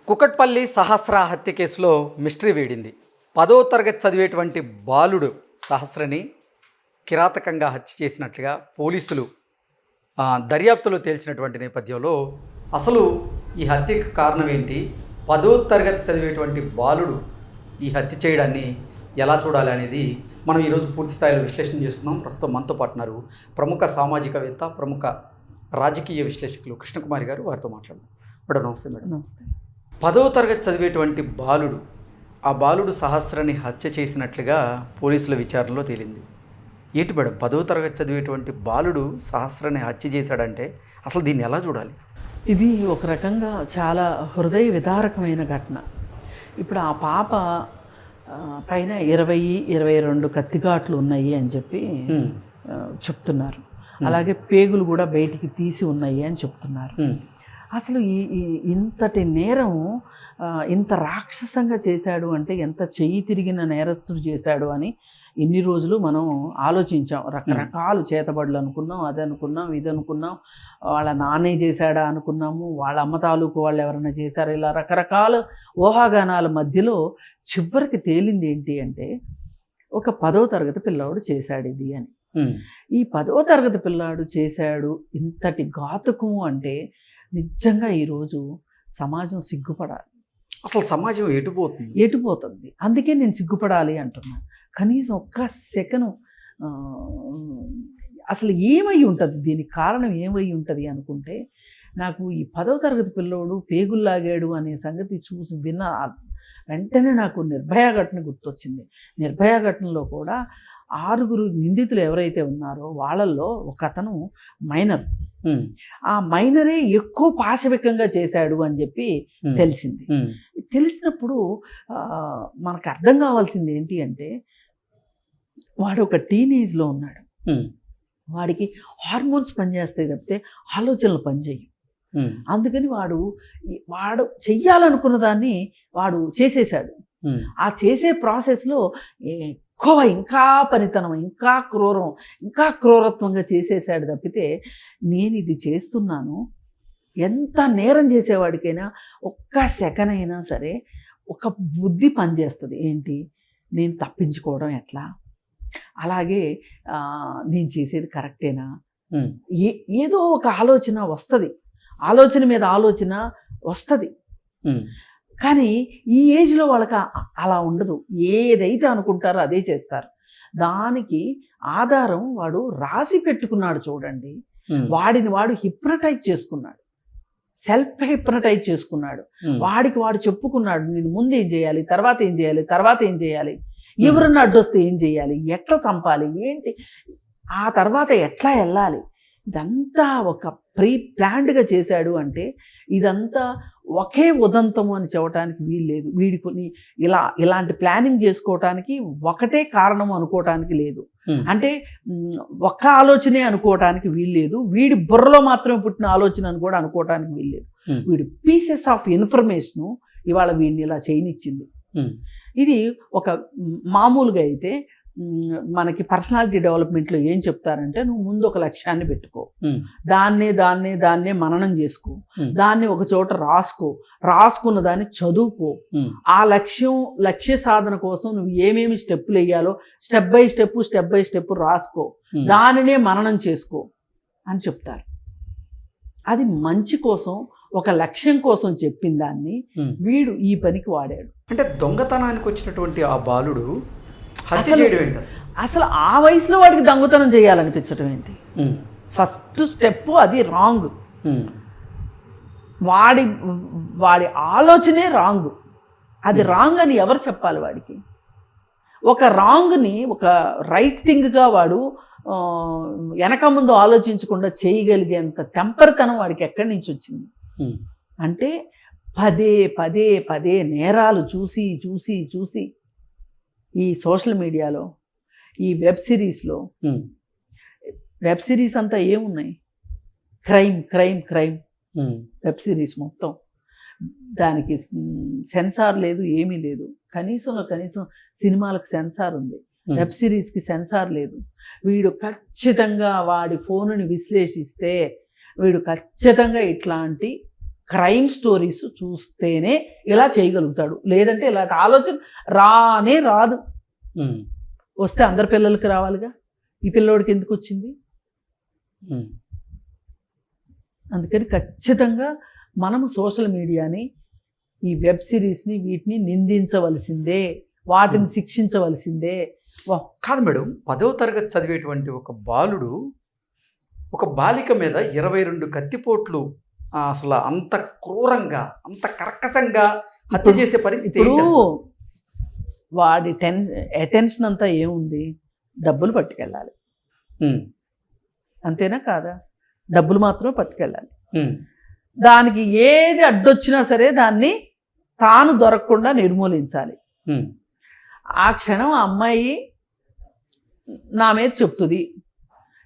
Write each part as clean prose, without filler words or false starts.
కుకట్పల్లి సహస్ర హత్య కేసులో మిస్టరీ వేడింది. 10వ తరగతి చదివేటువంటి బాలుడు సహస్రని కిరాతకంగా హత్య చేసినట్లుగా పోలీసులు దర్యాప్తులో తేల్చినటువంటి నేపథ్యంలో అసలు ఈ హత్యకు కారణం ఏంటి, 10వ తరగతి చదివేటువంటి బాలుడు ఈ హత్య చేయడాన్ని ఎలా చూడాలి అనేది మనం ఈరోజు పూర్తి స్థాయిలో విశ్లేషణ చేసుకున్నాం. ప్రస్తుతం మనతో పాటున్నారు ప్రముఖ సామాజికవేత్త, ప్రముఖ రాజకీయ విశ్లేషకులు కృష్ణకుమారి గారు. వారితో మాట్లాడదాం. మేడం నమస్తే. మేడం నమస్తే. 10వ తరగతి చదివేటువంటి బాలుడు, ఆ బాలుడు సహస్రని హత్య చేసినట్లుగా పోలీసుల విచారణలో తేలింది. ఏంటి మేడం, 10వ తరగతి చదివేటువంటి బాలుడు సహస్రని హత్య చేశాడంటే అసలు దీన్ని ఎలా చూడాలి? ఇది ఒక రకంగా చాలా హృదయ విదారకమైన ఘటన. ఇప్పుడు ఆ పాప పైన 20-22 కత్తిఘాట్లు ఉన్నాయి అని చెప్పి చెప్తున్నారు. అలాగే పేగులు కూడా బయటికి తీసి ఉన్నాయి అని చెప్తున్నారు. అసలు ఇంతటి నేరం ఇంత రాక్షసంగా చేశాడు అంటే ఎంత చెయ్యి తిరిగిన నేరస్తుడు చేశాడు అని ఇన్ని రోజులు మనం ఆలోచించాం. రకరకాలు చేతబడులు అనుకున్నాం, అది అనుకున్నాం, ఇది అనుకున్నాం, వాళ్ళ నాన్నే చేశాడా అనుకున్నాము, వాళ్ళ అమ్మ తాలూకు వాళ్ళు ఎవరైనా చేశారా, ఇలా రకరకాల ఊహాగానాల మధ్యలో చివరికి తేలింది ఏంటి అంటే ఒక 10వ తరగతి పిల్లాడు చేశాడు ఇది అని. ఈ 10వ తరగతి పిల్లాడు చేశాడు ఇంతటి ఘాతుకము అంటే నిజంగా ఈరోజు సమాజం సిగ్గుపడాలి. అసలు సమాజం ఎటుపోతుంది. అందుకే నేను సిగ్గుపడాలి అంటున్నాను. కనీసం ఒక్క సెకను అసలు ఏమై ఉంటుంది, దీనికి కారణం ఏమై ఉంటుంది అనుకుంటే నాకు ఈ 10వ తరగతి పిల్లోడు పేగుల్లాగాడు అనే సంగతి చూసి విన్న వెంటనే నాకు నిర్భయ ఘటన గుర్తొచ్చింది. నిర్భయ ఘటనలో కూడా 6 నిందితులు ఎవరైతే ఉన్నారో వాళ్ళల్లో ఒక అతను మైనర్. ఆ మైనరే ఎక్కువ పాశవికంగా చేశాడు అని చెప్పి తెలిసింది. తెలిసినప్పుడు మనకు అర్థం కావాల్సింది ఏంటి అంటే వాడు ఒక టీనేజ్లో ఉన్నాడు. వాడికి హార్మోన్స్ పనిచేస్తాయి తప్పితే ఆలోచనలు పనిచేయవు. అందుకని వాడు చెయ్యాలనుకున్న దాన్ని వాడు చేసేసాడు. ఆ చేసే ప్రాసెస్లో ఎక్కువ ఇంకా పనితనం, ఇంకా క్రూరం, ఇంకా క్రూరత్వంగా చేసేసాడు తప్పితే నేను ఇది చేస్తున్నాను, ఎంత నేరం చేసేవాడికైనా ఒక్క సెకండ్ అయినా సరే ఒక బుద్ధి పనిచేస్తుంది. ఏంటి, నేను తప్పించుకోవడం ఎట్లా, అలాగే నేను చేసేది కరెక్టేనా, ఏదో ఒక ఆలోచన వస్తుంది. ఆలోచన మీద ఆలోచన వస్తుంది. కానీ ఈ ఏజ్లో వాళ్ళకి అలా ఉండదు. ఏదైతే అనుకుంటారో అదే చేస్తారు. దానికి ఆధారం వాడు రాసి పెట్టుకున్నాడు. చూడండి, వాడిని వాడు హిప్నటైజ్ చేసుకున్నాడు, సెల్ఫ్ హిప్నటైజ్ చేసుకున్నాడు. వాడికి వాడు చెప్పుకున్నాడు, నేను ముందు ఏం చేయాలి, తర్వాత ఏం చేయాలి, తర్వాత ఏం చేయాలి, ఎవరన్నా అడ్డొస్తే ఏం చేయాలి, ఎట్లా చంపాలి, ఏంటి, ఆ తర్వాత ఎట్లా వెళ్ళాలి, ఇదంతా ఒక ప్రీ ప్లాన్డ్గా చేశాడు. అంటే ఇదంతా ఒకే ఉదంతము అని చెప్పడానికి వీల్లేదు. వీడిని ఇలాంటి ప్లానింగ్ చేసుకోవటానికి ఒకటే కారణం అనుకోవటానికి లేదు. అంటే ఒక్క ఆలోచనే అనుకోవటానికి వీల్లేదు. వీడి బుర్రలో మాత్రమే పుట్టిన ఆలోచన అని కూడా అనుకోవటానికి వీల్లేదు. వీడి పీసెస్ ఆఫ్ ఇన్ఫర్మేషను ఇవాళ వీడిని ఇలా చేయనిచ్చింది. ఇది ఒక మామూలుగా అయితే మనకి పర్సనాలిటీ డెవలప్మెంట్లో ఏం చెప్తారంటే, నువ్వు ముందు ఒక లక్ష్యాన్ని పెట్టుకో, దాన్నే మననం చేసుకో, దాన్ని ఒక చోట రాసుకున్న దాన్ని చదువుకో, ఆ లక్ష్య సాధన కోసం నువ్వు ఏమేమి స్టెప్పులు వేయాలో స్టెప్ బై స్టెప్ రాసుకో, దానినే మననం చేసుకో అని చెప్తారు. అది మంచి కోసం, ఒక లక్ష్యం కోసం చెప్పిన దాన్ని వీడు ఈ పనికి వాడాడు. అంటే దొంగతనానికి వచ్చినటువంటి ఆ బాలుడు హత్య చేయడం ఏంటి? అసలు ఆ వయసులో వాడికి దొంగతనం చేయాలనిపించడం ఏంటి? ఫస్ట్ స్టెప్ అది రాంగ్. వాడి ఆలోచనే రాంగ్. అది రాంగ్ అని ఎవరు చెప్పాలి వాడికి? ఒక రాంగ్ని ఒక రైట్ థింగ్గా వాడు వెనక ముందు ఆలోచించకుండా చేయగలిగేంత టెంపర్తనం వాడికి ఎక్కడి నుంచి వచ్చింది? అంటే పదే నేరాలు చూసి ఈ సోషల్ మీడియాలో, ఈ వెబ్ సిరీస్ అంతా ఏమున్నాయి? క్రైమ్ వెబ్ సిరీస్ మొత్తం. దానికి సెన్సార్ లేదు, ఏమీ లేదు. కనీసం సినిమాలకు సెన్సార్ ఉంది, వెబ్ సిరీస్కి సెన్సార్ లేదు. వీడు ఖచ్చితంగా వాడి ఫోనుని విశ్లేషిస్తే వీడు ఖచ్చితంగా ఇట్లాంటి క్రైమ్ స్టోరీస్ చూస్తేనే ఇలా చేయగలుగుతాడు, లేదంటే ఇలాంటి ఆలోచన రానే రాదు. వస్తే అందరి పిల్లలకి రావాలిగా, ఈ పిల్లోడికి ఎందుకు వచ్చింది? అందుకని ఖచ్చితంగా మనము సోషల్ మీడియాని, ఈ వెబ్ సిరీస్ని, వీటిని నిందించవలసిందే, వాటిని శిక్షించవలసిందే. కాదు మేడం, 10వ తరగతి చదివేటువంటి ఒక బాలుడు ఒక బాలిక మీద 22 కత్తిపోట్లు అసలు అంత క్రూరంగా, అంత కర్కశంగా హత్య చేసే పరిస్థితి ఇప్పుడు ఏంటి అసలు? వాడి అటెన్షన్ అంతా ఏముంది? డబ్బులు పట్టుకెళ్ళాలి, అంతేనా కాదా? డబ్బులు మాత్రమే పట్టుకెళ్ళాలి. దానికి ఏది అడ్డొచ్చినా సరే దాన్ని తాను దొరకకుండా నిర్మూలించాలి. ఆ క్షణం ఆ అమ్మాయి నా మీద చెప్తుంది.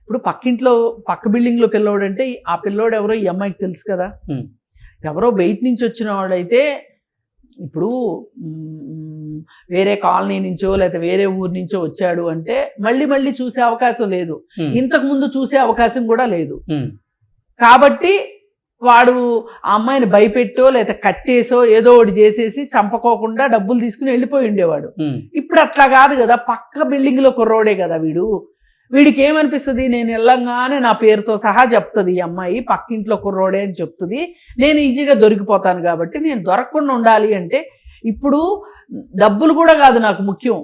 ఇప్పుడు పక్కింట్లో, పక్క బిల్డింగ్లో పిల్లోడు అంటే ఆ పిల్లోడు ఎవరో ఈ అమ్మాయికి తెలుసు కదా. ఎవరో బయట నుంచి వచ్చిన వాడైతే, ఇప్పుడు వేరే కాలనీ నుంచో లేకపోతే వేరే ఊరి నుంచో వచ్చాడు అంటే మళ్ళీ చూసే అవకాశం లేదు, ఇంతకు ముందు చూసే అవకాశం కూడా లేదు. కాబట్టి వాడు ఆ అమ్మాయిని భయపెట్టో లేదా కట్టేసో ఏదో ఒకటి చేసేసి చంపకోకుండా డబ్బులు తీసుకుని వెళ్ళిపోయి ఉండేవాడు. ఇప్పుడు అట్లా కాదు కదా, పక్క బిల్డింగ్లో కుర్రోడే కదా వీడు. వీడికి ఏమనిపిస్తుంది? నేను వెళ్ళంగానే నా పేరుతో సహా చెప్తుంది ఈ అమ్మాయి, పక్కింట్లో కుర్రోడే అని చెప్తుంది, నేను ఈజీగా దొరికిపోతాను. కాబట్టి నేను దొరకకుండా ఉండాలి అంటే ఇప్పుడు డబ్బులు కూడా కాదు నాకు ముఖ్యం,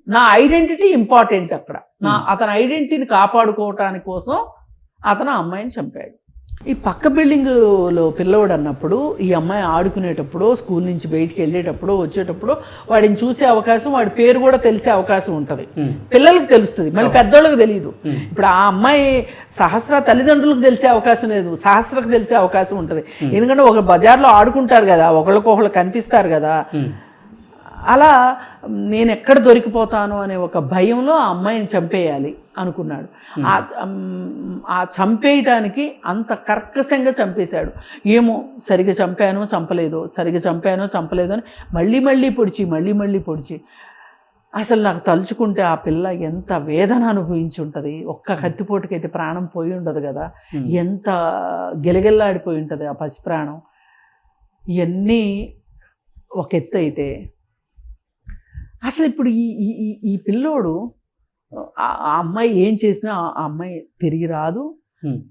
నా ఐడెంటిటీ ఇంపార్టెంట్. అక్కడ అతని ఐడెంటిటీని కాపాడుకోవటానికి కోసం అతను ఆ అమ్మాయిని చంపాడు. ఈ పక్క బిల్డింగ్లో పిల్లవాడు అన్నప్పుడు ఈ అమ్మాయి ఆడుకునేటప్పుడు, స్కూల్ నుంచి బయటికి వెళ్ళేటప్పుడు వచ్చేటప్పుడు వాడిని చూసే అవకాశం, వాడి పేరు కూడా తెలిసే అవకాశం ఉంటుంది. పిల్లలకు తెలుస్తుంది, మళ్ళీ పెద్దోళ్ళకి తెలియదు. ఇప్పుడు ఆ అమ్మాయి సహస్ర తల్లిదండ్రులకు తెలిసే అవకాశం లేదు, సహస్రకు తెలిసే అవకాశం ఉంటుంది. ఎందుకంటే ఒక బజార్లో ఆడుకుంటారు కదా, ఒకళ్ళకొకళ్ళు కనిపిస్తారు కదా. అలా నేను ఎక్కడ దొరికిపోతాను అనే ఒక భయంలో ఆ అమ్మాయిని చంపేయాలి అనుకున్నాడు. ఆ చంపేయటానికి అంత కర్కశంగా చంపేశాడు. ఏమో సరిగా చంపానో చంపలేదో, సరిగా చంపానో చంపలేదో అని మళ్ళీ పొడిచి అసలు నాకు తలుచుకుంటే ఆ పిల్ల ఎంత వేదన అనుభవించి ఉంటుంది. ఒక్క కత్తిపోటుకైతే ప్రాణం పోయి ఉండదు కదా, ఎంత గిలగిల్లాడిపోయి ఉంటుంది ఆ పసి ప్రాణం. ఇవన్నీ ఒక ఎత్తు అయితే, అసలు ఇప్పుడు ఈ పిల్లోడు, ఆ అమ్మాయి ఏం చేసినా ఆ అమ్మాయి తిరిగి రాదు.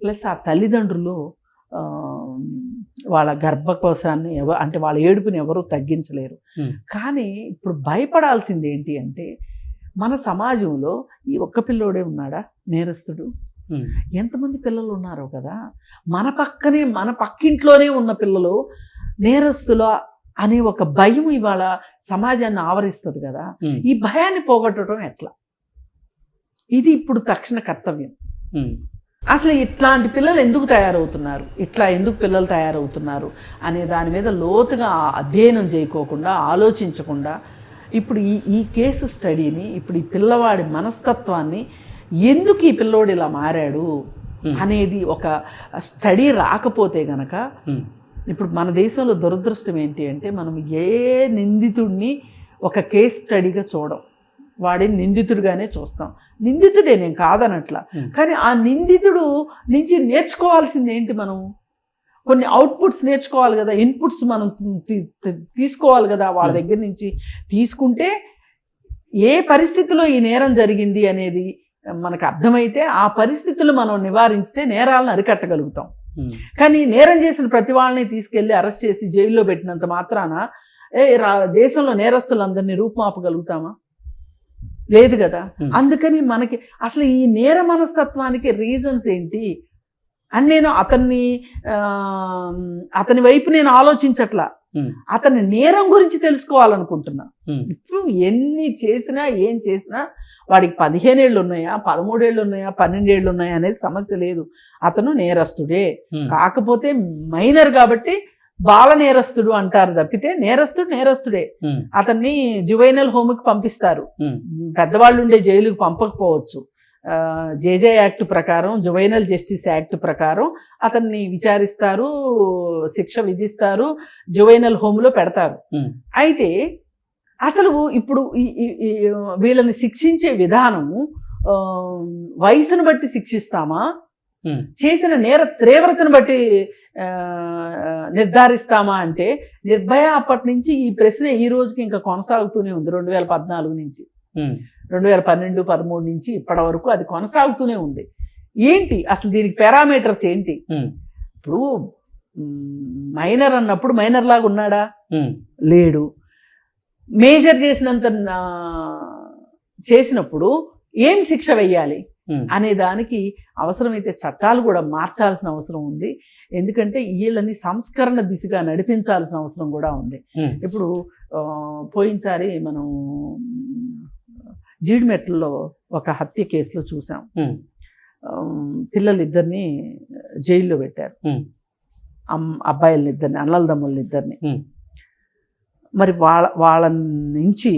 ప్లస్ ఆ తల్లిదండ్రులు వాళ్ళ గర్భకోశాన్ని అంటే వాళ్ళ ఏడుపుని ఎవరూ తగ్గించలేరు. కానీ ఇప్పుడు భయపడాల్సింది ఏంటి అంటే, మన సమాజంలో ఈ ఒక్క పిల్లోడే ఉన్నాడా నేరస్తుడు? ఎంతమంది పిల్లలు ఉన్నారో కదా, మన పక్కింట్లోనే ఉన్న పిల్లలు నేరస్తులు అనే ఒక భయం ఇవాళ సమాజాన్ని ఆవరిస్తుంది కదా. ఈ భయాన్ని పోగొట్టడం ఎట్లా? ఇది ఇప్పుడు తక్షణ కర్తవ్యం. అసలు ఇట్లాంటి పిల్లలు ఎందుకు తయారవుతున్నారు, ఇట్లా ఎందుకు పిల్లలు తయారవుతున్నారు అనే దాని మీద లోతుగా అధ్యయనం చేయకోకుండా, ఆలోచించకుండా ఇప్పుడు ఈ కేసు స్టడీని, ఇప్పుడు ఈ పిల్లవాడి మనస్తత్వాన్ని, ఎందుకు ఈ పిల్లోడు ఇలా మారాడు అనేది ఒక స్టడీ రాకపోతే గనక, ఇప్పుడు మన దేశంలో దురదృష్టం ఏంటి అంటే, మనం ఏ నిందితుడిని ఒక కేస్ స్టడీగా చూడం, వాడిని నిందితుడిగానే చూస్తాం. నిందితుడే, నేను కాదనట్లా, కానీ ఆ నిందితుడు నుంచి నేర్చుకోవాల్సింది ఏంటి? మనం కొన్ని అవుట్పుట్స్ నేర్చుకోవాలి కదా, ఇన్పుట్స్ మనం తీసుకోవాలి కదా వాళ్ళ దగ్గర నుంచి. తీసుకుంటే ఏ పరిస్థితిలో ఈ నేరం జరిగింది అనేది మనకు అర్థమైతే ఆ పరిస్థితులు మనం నివారిస్తే నేరాలను అరికట్టగలుగుతాం. కానీ నేరం చేసిన ప్రతి వాళ్ళని తీసుకెళ్లి అరెస్ట్ చేసి జైల్లో పెట్టినంత మాత్రాన దేశంలో నేరస్తులందరినీ రూపుమాపగలుగుతామా? లేదు కదా. అందుకని మనకి అసలు ఈ నేర మనస్తత్వానికి రీజన్స్ ఏంటి అని నేను అతని వైపు నేను ఆలోచించట్లా, అతని నేరం గురించి తెలుసుకోవాలనుకుంటున్నా. ఇప్పుడు ఎన్ని చేసినా ఏం చేసినా వాడికి 15 ఏళ్ళు ఉన్నాయా, 13 ఏళ్ళు ఉన్నాయా, 12 ఏళ్ళు ఉన్నాయా అనేది సమస్య లేదు. అతను నేరస్తుడే. కాకపోతే మైనర్ కాబట్టి బాల నేరస్తుడు అంటారు తప్పితే నేరస్తుడే. అతన్ని జువైనల్ హోమ్కి పంపిస్తారు, పెద్దవాళ్ళు ఉండే జైలుకి పంపకపోవచ్చు. జేజే యాక్ట్ ప్రకారం, జువైనల్ జస్టిస్ యాక్ట్ ప్రకారం అతన్ని విచారిస్తారు, శిక్ష విధిస్తారు, జువైనల్ హోమ్లో పెడతారు. అయితే అసలు ఇప్పుడు వీళ్ళని శిక్షించే విధానము వయసును బట్టి శిక్షిస్తామా, చేసిన నేర తీవ్రతను బట్టి నిర్ధారిస్తామా అంటే నిర్భయ అప్పటి నుంచి ఈ ప్రశ్న ఈ రోజుకి ఇంకా కొనసాగుతూనే ఉంది. 2014 నుంచి 2012, 13 నుంచి ఇప్పటి వరకు అది కొనసాగుతూనే ఉంది. ఏంటి అసలు దీనికి పారామీటర్స్ ఏంటి? ఇప్పుడు మైనర్ అన్నప్పుడు మైనర్ లాగా ఉన్నాడా? లేడు. మేజర్ చేసినప్పుడు ఏం శిక్ష వెయ్యాలి అనే దానికి అవసరమైతే చట్టాలు కూడా మార్చాల్సిన అవసరం ఉంది. ఎందుకంటే వీళ్ళని సంస్కరణ దిశగా నడిపించాల్సిన అవసరం కూడా ఉంది. ఇప్పుడు పోయినసారి మనం జీడిమెట్లలో ఒక హత్య కేసులో చూసాం. పిల్లలిద్దరిని జైల్లో పెట్టారు, అబ్బాయిలనిద్దరిని, అన్నలదమ్ములనిద్దరిని. మరి వాళ్ళ నుంచి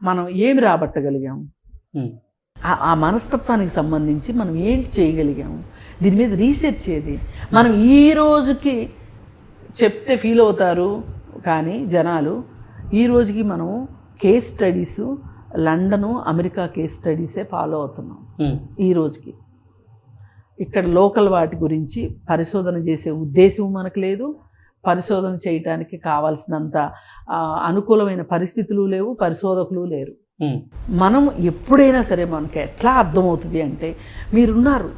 మనం ఏమి రాబట్టగలిగాము? ఆ మనస్తత్వానికి సంబంధించి మనం ఏంటి చేయగలిగాము? దీని మీద రీసెర్చ్ ఏది? మనం ఈ రోజుకి చెప్తే ఫీల్ అవుతారు కానీ జనాలు, ఈ రోజుకి మనం case studies London, America case స్టడీసే ఫాలో అవుతున్నాం. ఈ రోజుకి ఇక్కడ లోకల్ వాటి గురించి పరిశోధన చేసే ఉద్దేశం మనకు లేదు. పరిశోధన చేయటానికి కావాల్సినంత అనుకూలమైన పరిస్థితులు లేవు, పరిశోధకులు లేరు. మనం ఎప్పుడైనా సరే మనకి ఎట్లా అర్థమవుతుంది అంటే, మీరున్నారు,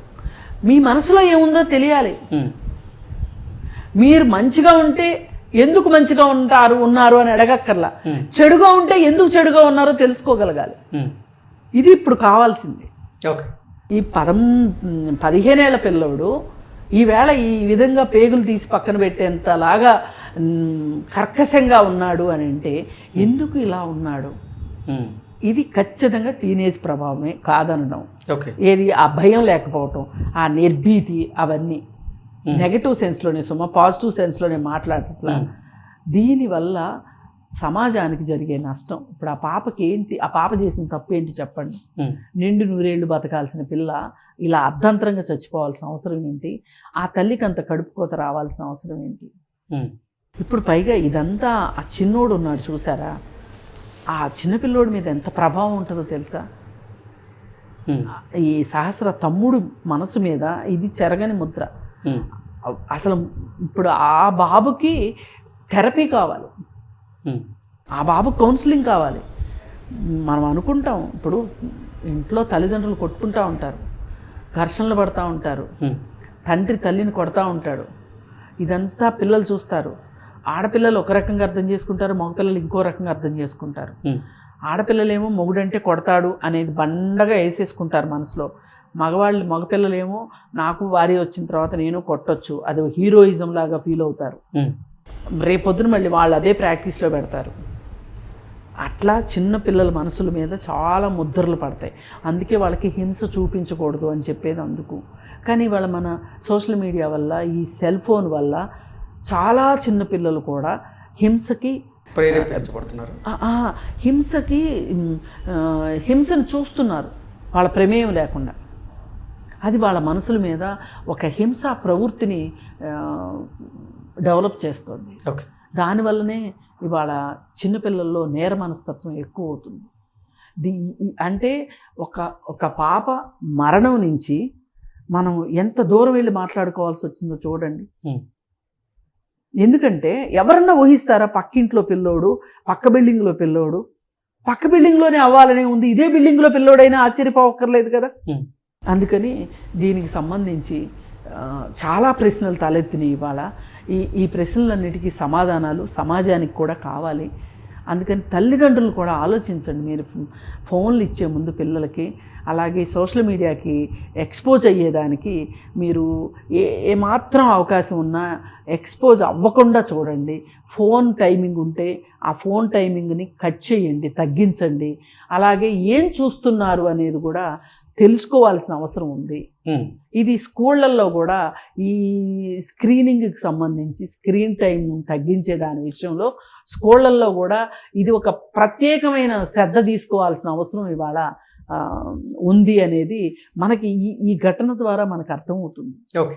మీ మనసులో ఏముందో తెలియాలి. మీరు మంచిగా ఉంటే ఎందుకు మంచిగా ఉన్నారు అని అడగక్కర్లా. చెడుగా ఉంటే ఎందుకు చెడుగా ఉన్నారో తెలుసుకోగలగాలి. ఇది ఇప్పుడు కావాల్సింది. ఈ 15 ఏళ్ల పిల్లవాడు ఈవేళ ఈ విధంగా పేగులు తీసి పక్కన పెట్టేంతలాగా కర్కశంగా ఉన్నాడు అని అంటే ఎందుకు ఇలా ఉన్నాడు? ఇది ఖచ్చితంగా టీనేజ్ ప్రభావమే కాదనడం. ఏది ఆ భయం లేకపోవటం, ఆ నిర్భీతి, అవన్నీ నెగటివ్ సెన్స్లోనే పాజిటివ్ సెన్స్లోనే మాట్లాడట్లా. దీనివల్ల సమాజానికి జరిగే నష్టం. ఇప్పుడు ఆ పాపకి ఏంటి, ఆ పాప చేసిన తప్పు ఏంటి చెప్పండి? నిండు 100 ఏళ్ళు బతకాల్సిన పిల్ల ఇలా అర్ధంతరంగా చచ్చిపోవాల్సిన అవసరం ఏంటి? ఆ తల్లికి అంత కడుపుకోత రావాల్సిన అవసరం ఏంటి? ఇప్పుడు పైగా ఇదంతా ఆ చిన్నోడు ఉన్నాడు చూసారా, ఆ చిన్నపిల్లోడి మీద ఎంత ప్రభావం ఉంటుందో తెలుసా? ఈ సహస్ర తమ్ముడు మనసు మీద ఇది చెరగని ముద్ర. అసలు ఇప్పుడు ఆ బాబుకి థెరపీ కావాలి, ఆ బాబు కౌన్సిలింగ్ కావాలి. మనం అనుకుంటాం ఇప్పుడు ఇంట్లో తల్లిదండ్రులు కొట్టుకుంటూ ఉంటారు, ఘర్షణలు పడుతూ ఉంటారు, తండ్రి తల్లిని కొడతా ఉంటాడు. ఇదంతా పిల్లలు చూస్తారు. ఆడపిల్లలు ఒక రకంగా అర్థం చేసుకుంటారు, మగపిల్లలు ఇంకో రకంగా అర్థం చేసుకుంటారు. ఆడపిల్లలేమో మొగుడంటే కొడతాడు అనేది బండగా వేసేసుకుంటారు మనసులో. మగపిల్లలేమో నాకు వారి వచ్చిన తర్వాత నేను కొట్టొచ్చు, అది హీరోయిజం లాగా ఫీల్ అవుతారు. రేపొద్దున మళ్ళీ వాళ్ళు అదే ప్రాక్టీస్లో పెడతారు. అట్లా చిన్న పిల్లల మనసుల మీద చాలా ముద్రలు పడతాయి. అందుకే వాళ్ళకి హింస చూపించకూడదు అని చెప్పేది అందుకు. కానీ వాళ్ళ మన సోషల్ మీడియా వల్ల, ఈ సెల్ ఫోన్ వల్ల చాలా చిన్న పిల్లలు కూడా హింసకి ప్రేరేపించబడుతున్నారు. హింసను చూస్తున్నారు వాళ్ళ ప్రమేయం లేకుండా. అది వాళ్ళ మనసుల మీద ఒక హింసా ప్రవృత్తిని డెవలప్ చేస్తుంది. దానివల్లనే ఇవాళ చిన్నపిల్లల్లో నేర మనస్తత్వం ఎక్కువ అవుతుంది. అంటే ఒక పాప మరణం నుంచి మనం ఎంత దూరం వెళ్ళి మాట్లాడుకోవాల్సి వచ్చిందో చూడండి. ఎందుకంటే ఎవరన్నా ఊహిస్తారా పక్కింట్లో పిల్లోడు, పక్క బిల్డింగ్లో పిల్లోడు, పక్క బిల్డింగ్లోనే అవ్వాలనే ఉంది, ఇదే బిల్డింగ్లో పిల్లోడైనా ఆశ్చర్యపోవక్కర్లేదు కదా. అందుకని దీనికి సంబంధించి చాలా ప్రశ్నలు తలెత్తినాయి ఇవాళ. ఈ ప్రశ్నలన్నిటికీ సమాధానాలు సమాజానికి కూడా కావాలి. అందుకని తల్లిదండ్రులు కూడా ఆలోచించండి. మీరు ఫోన్లు ఇచ్చే ముందు పిల్లలకి, అలాగే సోషల్ మీడియాకి ఎక్స్పోజ్ అయ్యేదానికి మీరు ఏమాత్రం అవకాశం ఉన్నా ఎక్స్పోజ్ అవ్వకుండా చూడండి. ఫోన్ టైమింగ్ ఉంటే ఆ ఫోన్ టైమింగ్ని కట్ చేయండి, తగ్గించండి. అలాగే ఏం చూస్తున్నారు అనేది కూడా తెలుసుకోవాల్సిన అవసరం ఉంది. ఇది స్కూళ్ళల్లో కూడా ఈ స్క్రీనింగ్కి సంబంధించి స్క్రీన్ టైం తగ్గించే దాని విషయంలో స్కూళ్ళల్లో కూడా ఇది ఒక ప్రత్యేకమైన శ్రద్ధ తీసుకోవాల్సిన అవసరం ఇవాళ ఉంది అనేది మనకి ఈ ఘటన ద్వారా మనకు అర్థమవుతుంది. ఓకే.